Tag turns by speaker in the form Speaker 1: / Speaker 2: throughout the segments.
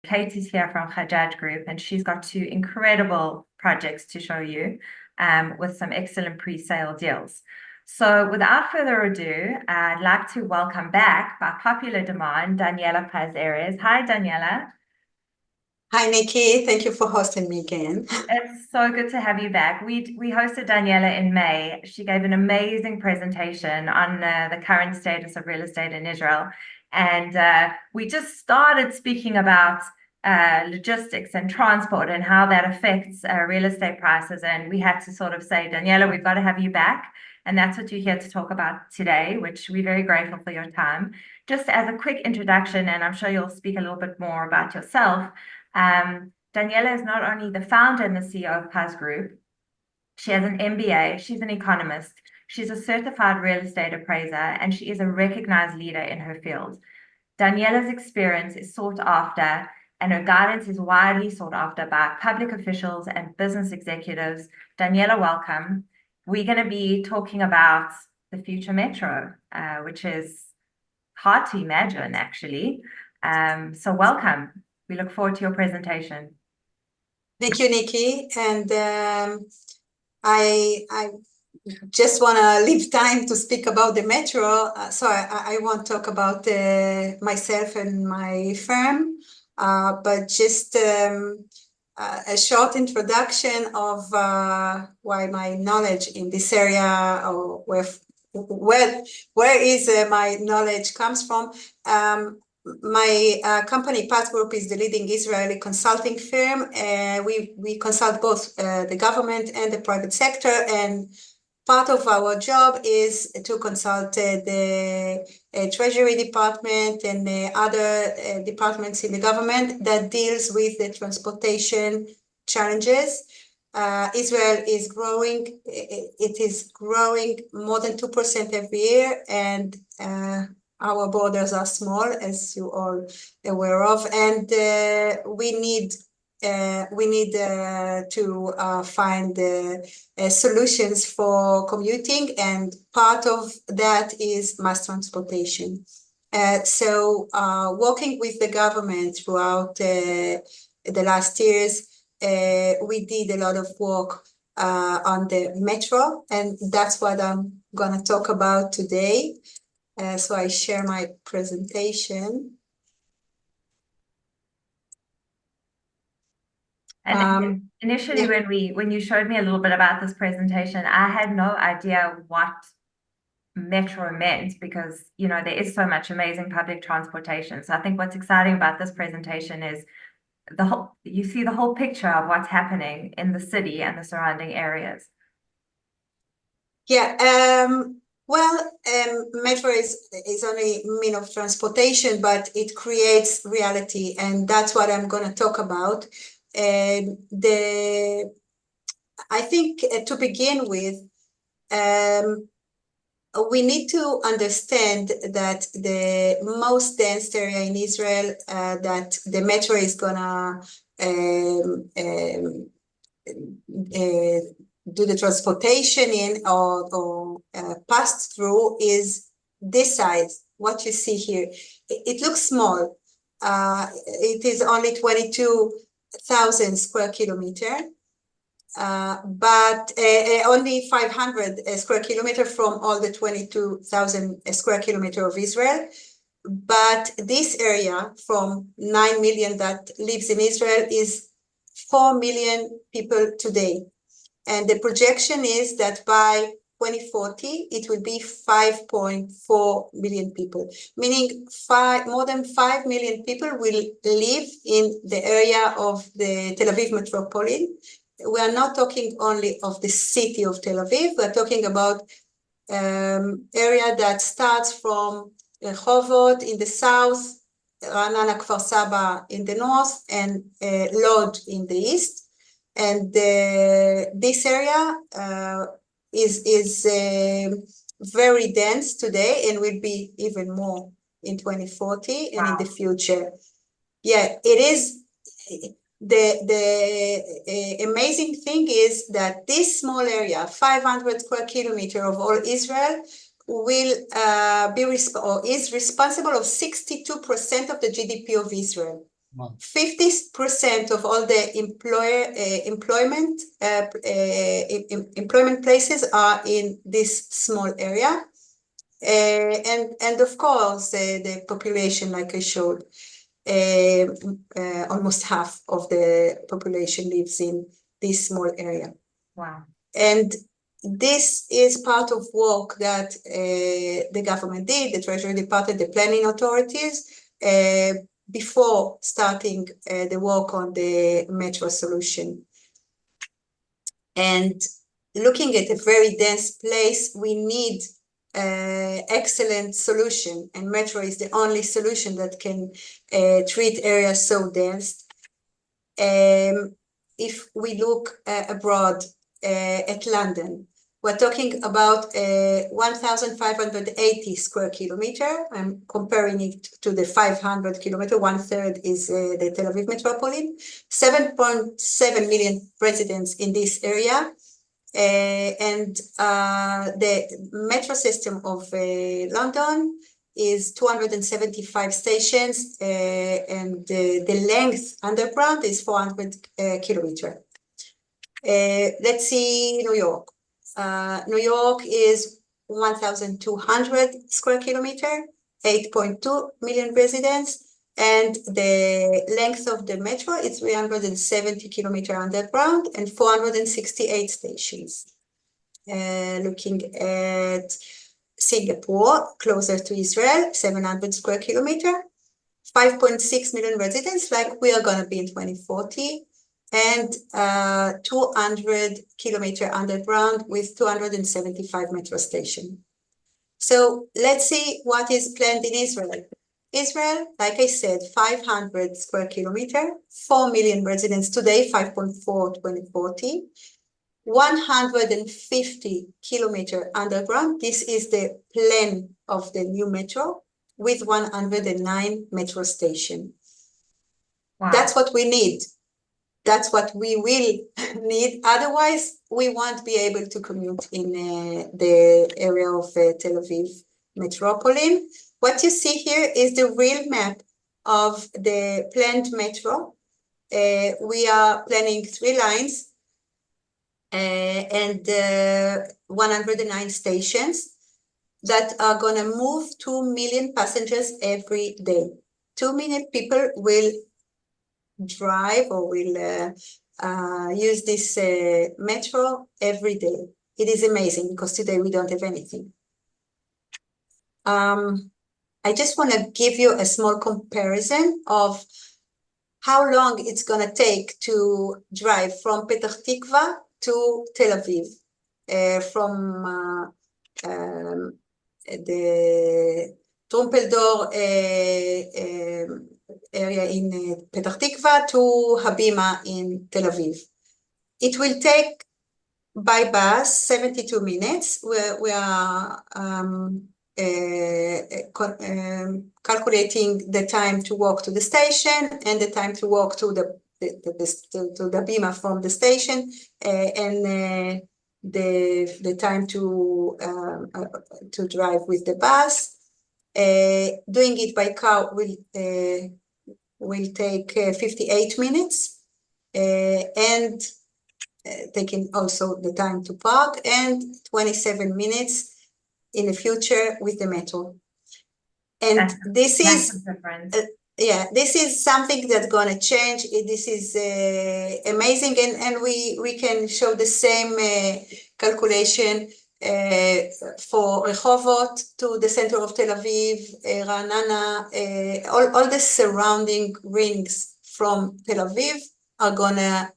Speaker 1: Kate is here from Hajjaj Group, and she's got two incredible projects to show you with some excellent pre-sale deals. So without further ado, I'd like to welcome back, by popular demand, Daniela Paz-Ares. Hi, Daniela.
Speaker 2: Hi, Nicci. Thank you for hosting me again.
Speaker 1: It's so good to have you back. We hosted Daniela in May. She gave an amazing presentation on the current status of real estate in Israel. And we just started speaking about logistics and transport and how that affects real estate prices. And we had to sort of say, Daniela, we've got to have you back. And that's what you're here to talk about today, which we're very grateful for your time. Just as a quick introduction, and I'm sure you'll speak a little bit more about yourself. Daniela is not only the founder and the CEO of Paz Group, she has an MBA, she's an economist, she's a certified real estate appraiser, and she is a recognized leader in her field. Daniela's experience is sought after, and her guidance is widely sought after by public officials and business executives. Daniela, welcome. We're going to be talking about the future metro, which is hard to imagine, actually. So welcome. We look forward to your presentation.
Speaker 2: Thank you, Nicci. And I just want to leave time to speak about the metro. So I won't talk about myself and my firm, but just a short introduction of why my knowledge in this area, or where is my knowledge comes from. My company, Paz Group, is the leading Israeli consulting firm. We consult both the government and the private sector, and part of our job is to consult the Treasury Department and other departments in the government that deals with the transportation challenges. Israel is growing. It is growing more than 2% every year, and our borders are small, as you all aware of, and we need to find solutions for commuting, and part of that is mass transportation. So working with the government throughout the last years, we did a lot of work on the metro, and that's what I'm going to talk about today. So I share my presentation.
Speaker 1: And initially,
Speaker 2: yeah.
Speaker 1: when you showed me a little bit about this presentation, I had no idea what metro meant, because there is so much amazing public transportation. So I think what's exciting about this presentation is you see the whole picture of what's happening in the city and the surrounding areas.
Speaker 2: Yeah. Well, metro is only mean of transportation, but it creates reality, and that's what I'm going to talk about. I think to begin with, we need to understand that the most dense area in Israel that the metro is gonna do the transportation in or pass through is this size. What you see here, it looks small. It is only 22,000 square kilometer. But only 500 square kilometer from all the 22,000 square kilometer of Israel. But this area from 9 million that lives in Israel is 4 million people today. And the projection is that by 2040, it will be 5.4 million people, meaning more than 5 million people will live in the area of the Tel Aviv metropolis. We are not talking only of the city of Tel Aviv. We're talking about area that starts from Rehovot in the south, Ra'anana Kfar Saba in the north, and Lod in the east. And this area is very dense today and will be even more in 2040 and in the future. Yeah, it is. The amazing thing is that this small area, 500 square kilometer of all Israel, will is responsible of 62% of the GDP of Israel. 50% of all the employment places are in this small area. And of course, the population, like I showed, almost half of the population lives in this small area.
Speaker 1: Wow.
Speaker 2: And this is part of work that the government did, the Treasury Department, the planning authorities, before starting the work on the metro solution. And looking at a very dense place, we need excellent solution, and metro is the only solution that can treat areas so dense. If we look abroad at London, we're talking about 1,580 square kilometer. I'm comparing it to the 500 kilometer. 1/3 is the Tel Aviv metropolitan. 7.7 million residents in this area. And the metro system of London is 275 stations, and the length underground is 400 kilometers. Let's see New York. New York is 1,200 square kilometers, 8.2 million residents, and the length of the metro is 370 kilometers underground and 468 stations. Looking at Singapore, closer to Israel, 700 square kilometers, 5.6 million residents, like we are going to be in 2040, and 200 kilometers underground with 275 metro stations. So let's see what is planned in Israel. Israel, like I said, 500 square kilometers, 4 million residents today, 5.4 2040. 150 kilometers underground. This is the plan of the new metro with 109 metro stations.
Speaker 1: Wow.
Speaker 2: That's what we need. That's what we will need. Otherwise, we won't be able to commute in the area of Tel Aviv metropolitan. What you see here is the real map of the planned metro. We are planning 3 lines and 109 stations that are going to move 2 million passengers every day. 2 million people will drive or will use this metro every day. It is amazing because today we don't have anything. I just want to give you a small comparison of how long it's going to take to drive from Petah Tikva to Tel Aviv, from the Trumpeldor area in Petah Tikva to Habima in Tel Aviv. It will take by bus 72 minutes. We are calculating the time to walk to the station and the time to walk to the Habima from the station, and the time to drive with the bus. Doing it by car will take 58 minutes, and taking also the time to park, and 27 minutes in the future with the metro. And this is this is something that's going to change. This is amazing, and we can show the same calculation for Rehovot to the center of Tel Aviv, Ra'anana, all the surrounding rings from Tel Aviv are going to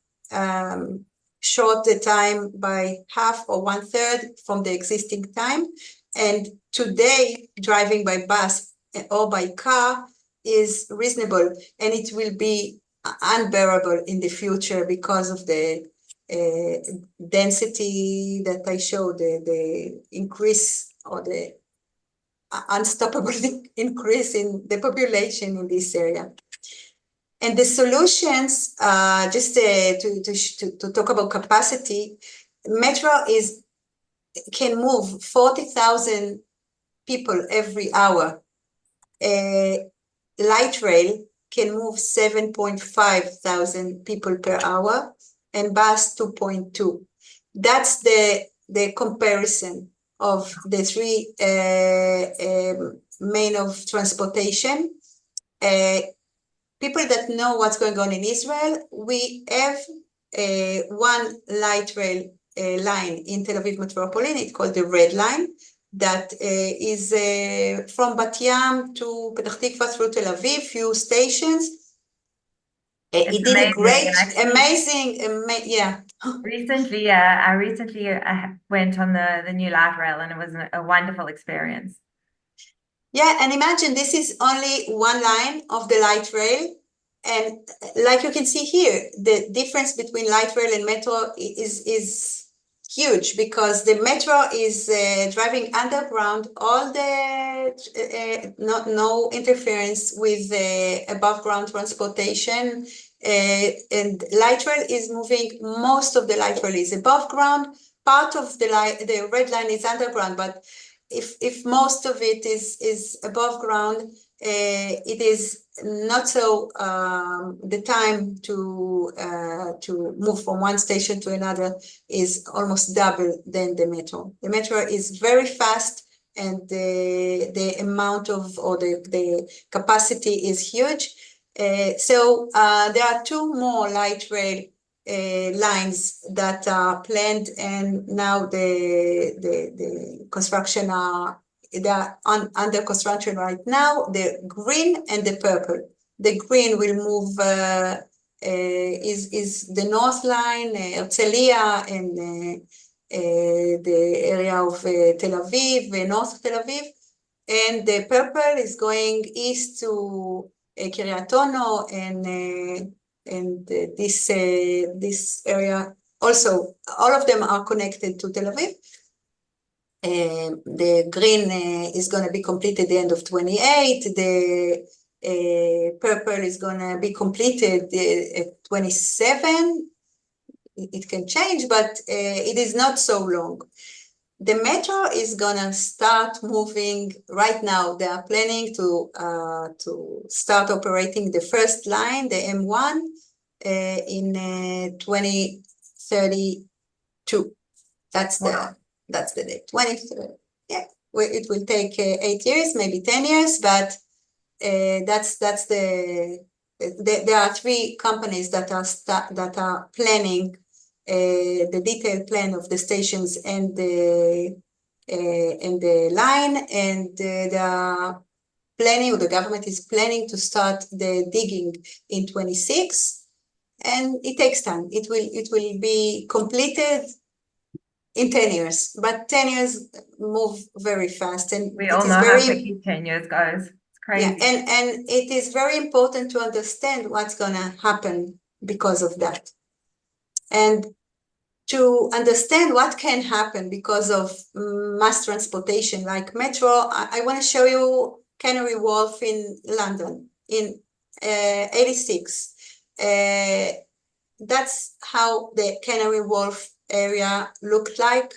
Speaker 2: short the time by half or 1/3 from the existing time. And today, driving by bus or by car is reasonable, and it will be unbearable in the future because of the density that I showed, the increase or the unstoppable increase in the population in this area. And the solutions, just to talk about capacity, metro can move 40,000 people every hour. Light rail can move 7.5 thousand people per hour, and bus 2.2. That's the comparison of the three main of transportation. People that know what's going on in Israel, we have one light rail line in Tel Aviv metropolitan. It's called the Red Line, that is from Bat Yam to Petah Tikva through Tel Aviv, few stations. It did a great, yeah.
Speaker 1: Recently, I recently went on the new light rail, and it was a wonderful experience.
Speaker 2: Yeah, and imagine this is only one line of the light rail. And like you can see here, the difference between light rail and metro is huge, because the metro is driving underground, all the no interference with above ground transportation. And light rail is moving, most of the light rail is above ground, part of the red line is underground, but if most of it is above ground, it is not so the time to move from one station to another is almost double than the metro. The metro is very fast, and the amount of, or the capacity is huge. So there are two more light rail lines that are planned, and now the construction they are under construction right now. The green and the purple. The green will move is the North Line, Herzliya, and the area of Tel Aviv, North Tel Aviv, and the purple is going east to Kiryat Ono, and this area also. All of them are connected to Tel Aviv. The green is going to be completed at the end of 28. The purple is going to be completed at 27. It can change, but it is not so long. The metro is going to start moving right now. They are planning to start operating the first line, the M1, in 2032. That's the date. 2030. Yeah, it will take 8 years, maybe 10 years, but that's there are three companies that are planning the detailed plan of the stations and the line, and they are planning, or the government is planning to start the digging in 26, and it takes time. It will be completed in 10 years, but 10 years move very fast, and
Speaker 1: we all know how quickly 10 years goes. It's crazy.
Speaker 2: Yeah, and it is very important to understand what's going to happen because of that, and to understand what can happen because of mass transportation like metro. I want to show you Canary Wharf in London in 86. That's how the Canary Wharf area looked like.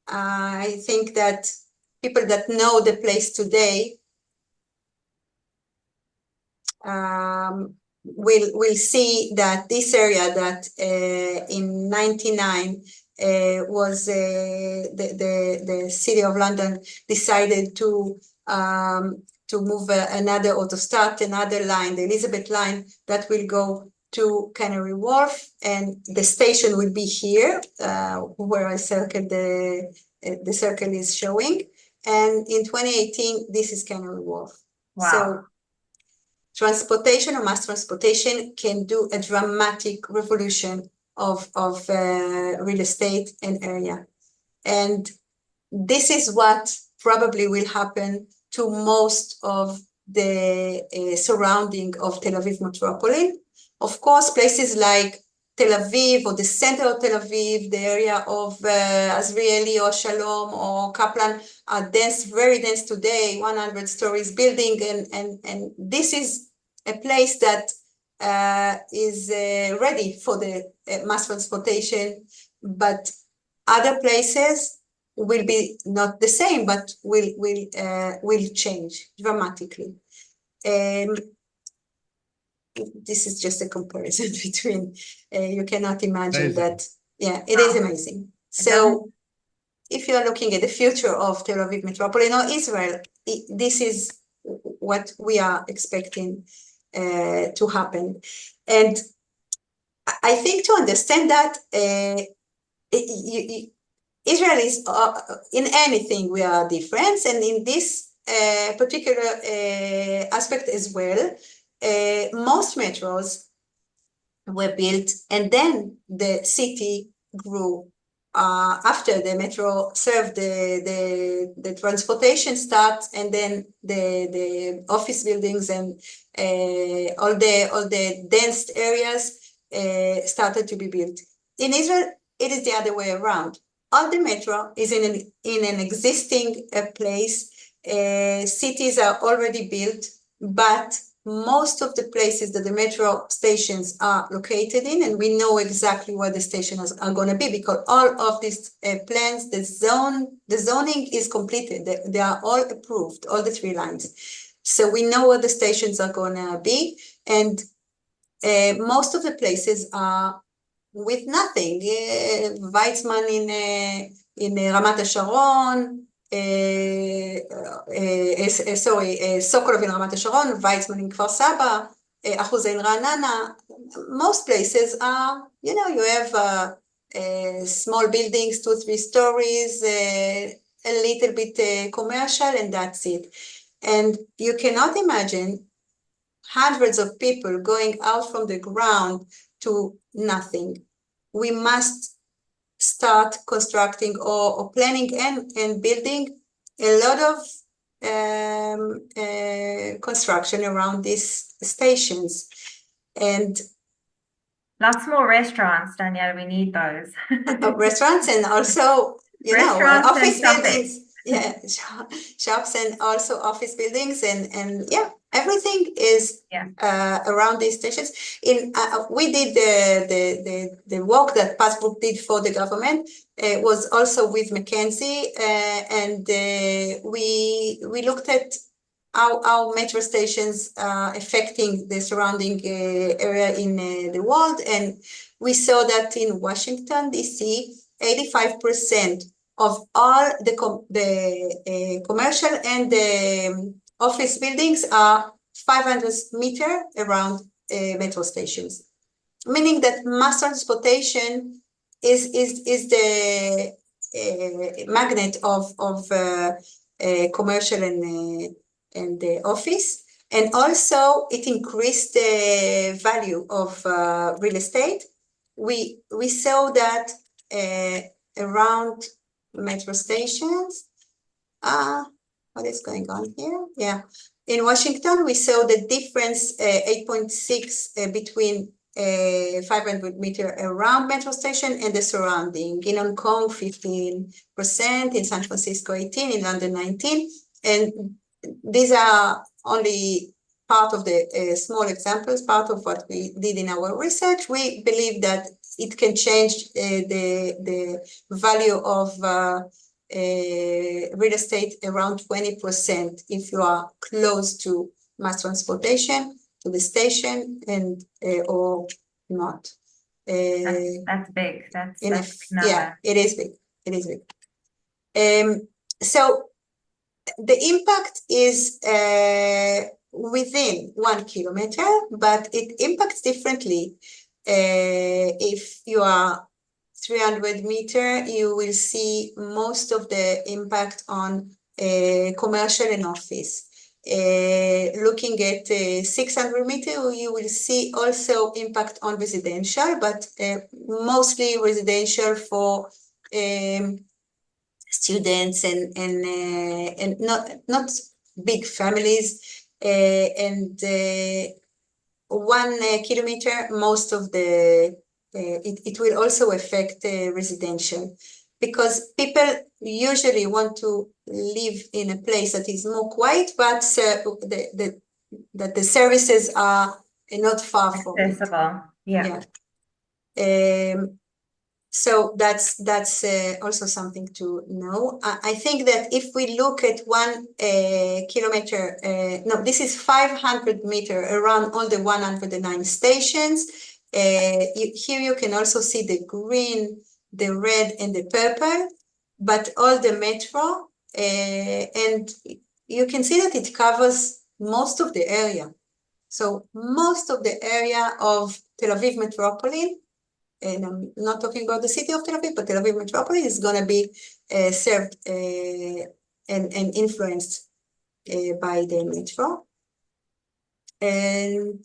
Speaker 2: I think that people that know the place today will see that this area that in 99 was the city of London decided to move another, or to start another line, the Elizabeth line, that will go to Canary Wharf, and the station will be here, where I circled the circle is showing. And in 2018, this is Canary Wharf.
Speaker 1: Wow.
Speaker 2: So transportation, or mass transportation, can do a dramatic revolution of real estate and area. And this is what probably will happen to most of the surrounding of Tel Aviv metropolitan. Of course, places like Tel Aviv, or the center of Tel Aviv, the area of Azrieli or Shalom or Kaplan, are dense, very dense today, 100 stories building, and this is a place that is ready for the mass transportation, but other places will be not the same, but will change dramatically. this is just a comparison between, you cannot imagine
Speaker 3: Amazing.
Speaker 2: that. Yeah, it is amazing. So if you are looking at the future of Tel Aviv metropolitan or Israel, this is what we are expecting to happen. And I think to understand that Israel is, in anything we are different, and in this particular aspect as well, most metros were built and then the city grew. After the metro served the transportation starts, and then the office buildings and all the dense areas started to be built. In Israel, it is the other way around. All the metro is in an existing place. Cities are already built, but most of the places that the metro stations are located in, and we know exactly where the stations are going to be, because all of these plans, the zoning is completed. They are all approved, all the 3 lines. So we know where the stations are going to be, and most of the places are with nothing. Weizmann in Ramat HaSharon, Sokolov in Ramat HaSharon, Weizmann in Kfar Saba, Achuzah in Ra'anana. Most places are, you have small buildings, 2-3 stories, a little bit commercial, and that's it. And you cannot imagine hundreds of people going out from the ground to nothing. We must start constructing or planning and building a lot of construction around these stations. And
Speaker 1: lots more restaurants, Daniela. We need those.
Speaker 2: Restaurants, and also,
Speaker 1: Restaurants
Speaker 2: office
Speaker 1: and shopping.
Speaker 2: buildings. Yeah, shops, and also office buildings, and yeah, everything is around these stations. We did the work that Passbook did for the government. Was also with McKinsey, and we looked at how metro stations are affecting the surrounding area in the world, and we saw that in Washington, D.C., 85% of all the commercial and the office buildings are 500 meters around metro stations, meaning that mass transportation is the magnet of commercial and the office. And also it increased the value of real estate. We saw that around metro stations, what is going on here? Yeah, in Washington, we saw the difference 8.6 between 500 meters around metro station and the surrounding. In Hong Kong, 15%, in San Francisco, 18%, in London, 19%. And these are only part of the small examples, part of what we did in our research. We believe that it can change the value of real estate around 20% if you are close to mass transportation, to the station, and or not.
Speaker 1: That's big. That's
Speaker 2: yeah, it is big. It is big. So the impact is within 1 kilometer, but it impacts differently. If you are 300 meters, you will see most of the impact on commercial and office. Looking at 600 meters, you will see also impact on residential, but mostly residential for students and not big families. And 1 kilometer, most of the it will also affect residential, because people usually want to live in a place that is more quiet, but that the services are not far from
Speaker 1: accessible.
Speaker 2: it. Yeah. So that's also something to know. I think that if we look at 1 kilometer, no, this is 500 meter around all the 109 stations. Here you can also see the green, the red, and the purple, but all the metro, and you can see that it covers most of the area. So most of the area of Tel Aviv metropolitan, and I'm not talking about the city of Tel Aviv, but Tel Aviv metropolis is going to be served and influenced by the metro. And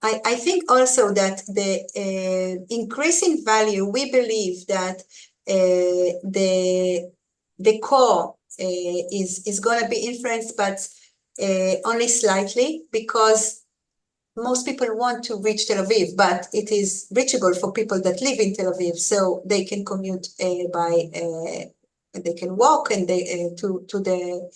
Speaker 2: I think also that the increase in value, we believe that the core is going to be influenced, but only slightly, because most people want to reach Tel Aviv, but it is reachable for people that live in Tel Aviv, so they can commute they can walk and they to the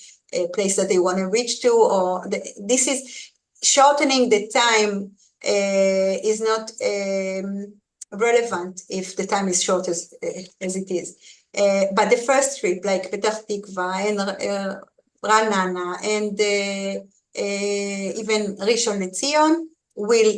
Speaker 2: place that they want to reach to, or this is shortening the time is not relevant if the time is short as it is. But the first trip, like Petach Tikva and Ra'anana and even Rishon LeZion, will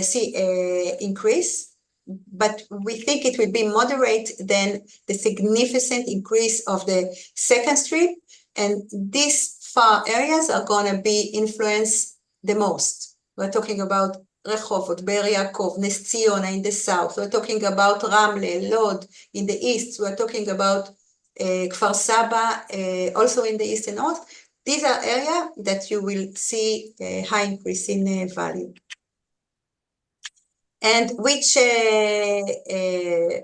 Speaker 2: see an increase, but we think it will be moderate than the significant increase of the second strip, and these far areas are going to be influenced the most. We're talking about Rehovot, Be'er Yaakov, Nes Tziyona in the south. We're talking about Ramle, Lod in the east. We're talking about Kfar Saba, also in the east and north. These are areas that you will see a high increase in value. And which the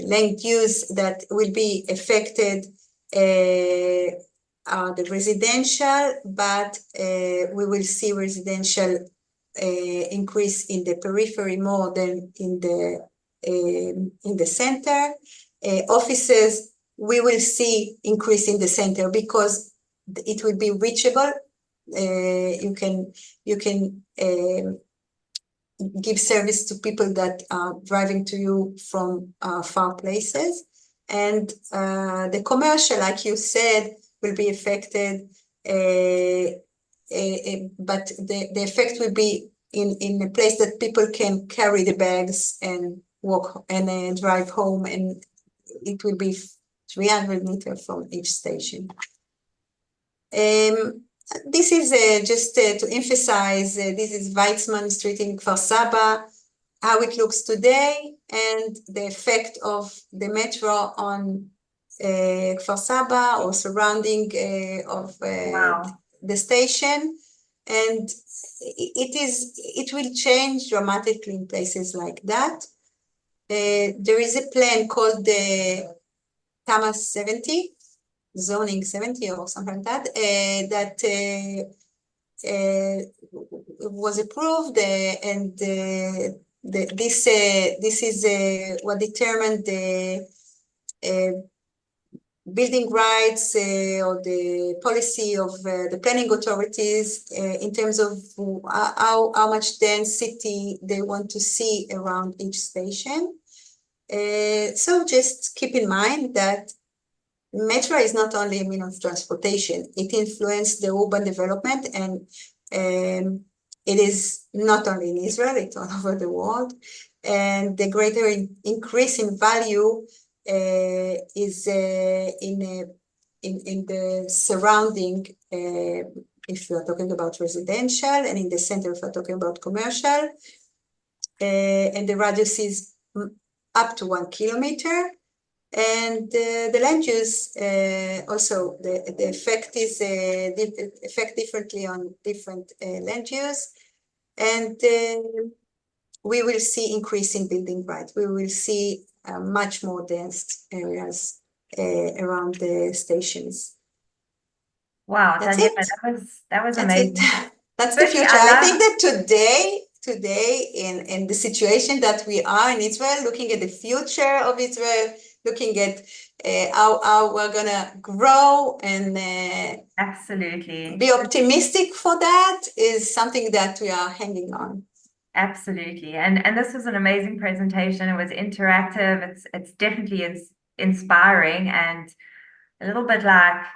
Speaker 2: land use that will be affected are the residential, but we will see residential increase in the periphery more than in the center. Offices, we will see increase in the center because it will be reachable. You can give service to people that are driving to you from far places, and the commercial, like you said, will be affected, but the effect will be in a place that people can carry the bags and walk and drive home, and it will be 300 meters from each station. This is just to emphasize, this is Weizmann Street in Kfar Saba, how it looks today, and the effect of the metro on Kfar Saba or surrounding of the station. And it will change dramatically in places like that. There is a plan called the Tama 70, zoning 70 or something like that, that was approved, and this is what determined the building rights or the policy of the planning authorities in terms of how much density they want to see around each station. So just keep in mind that metro is not only a means of transportation, it influences the urban development, and it is not only in Israel, it's all over the world. And the greater increase in value is in the surrounding, if you are talking about residential, and in the center if you are talking about commercial, and the radius is up to 1 kilometer. And the land use also the effect is effect differently on different land use, and we will see increase in building rights. We will see much more dense areas around the stations.
Speaker 1: Wow,
Speaker 2: That's
Speaker 1: Daniela,
Speaker 2: it.
Speaker 1: that was
Speaker 2: That's
Speaker 1: amazing.
Speaker 2: it. That's the
Speaker 1: Firstly,
Speaker 2: future.
Speaker 1: I
Speaker 2: I
Speaker 1: love
Speaker 2: think that today in the situation that we are in Israel, looking at the future of Israel, looking at how we're gonna grow and
Speaker 1: absolutely
Speaker 2: be optimistic for that is something that we are hanging on.
Speaker 1: Absolutely. And this was an amazing presentation. It was interactive. It's definitely inspiring and a little bit like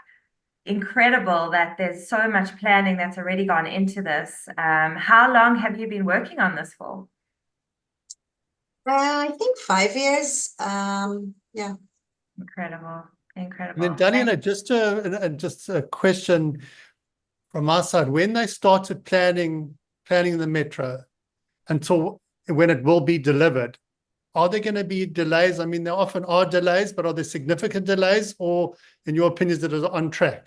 Speaker 1: incredible that there's so much planning that's already gone into this. How long have you been working on this for?
Speaker 2: I think 5 years. Yeah.
Speaker 1: Incredible.
Speaker 3: And
Speaker 1: Incredible.
Speaker 3: then Daniela, just a question from our side. When they started planning the metro until when it will be delivered, are there going to be delays? I mean, there often are delays, but are there significant delays, or in your opinion, is it on track?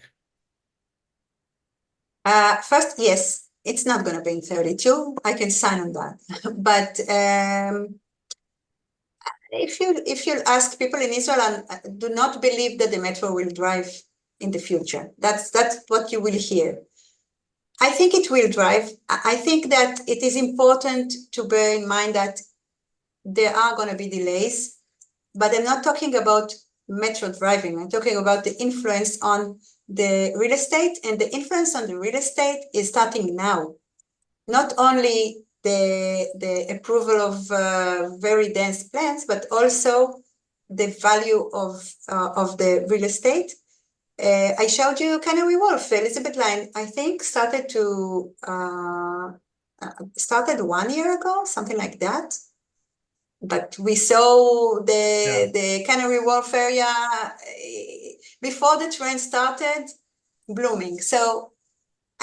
Speaker 2: First, yes, it's not going to be in 32. I can sign on that. But if you ask people in Israel and do not believe that the metro will drive in the future, that's what you will hear. I think it will drive. I think that it is important to bear in mind that there are going to be delays, but I'm not talking about metro driving. I'm talking about the influence on the real estate, and the influence on the real estate is starting now. Not only the approval of very dense plans, but also the value of the real estate. I showed you Canary Wharf, Elizabeth Line, I think started 1 year ago, something like that. But we saw the Canary Wharf area before the trend started blooming. So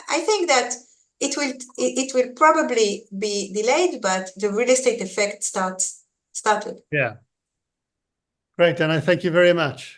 Speaker 2: I think that it will probably be delayed, but the real estate effect started.
Speaker 3: Yeah. Great, Dana. Thank you very much.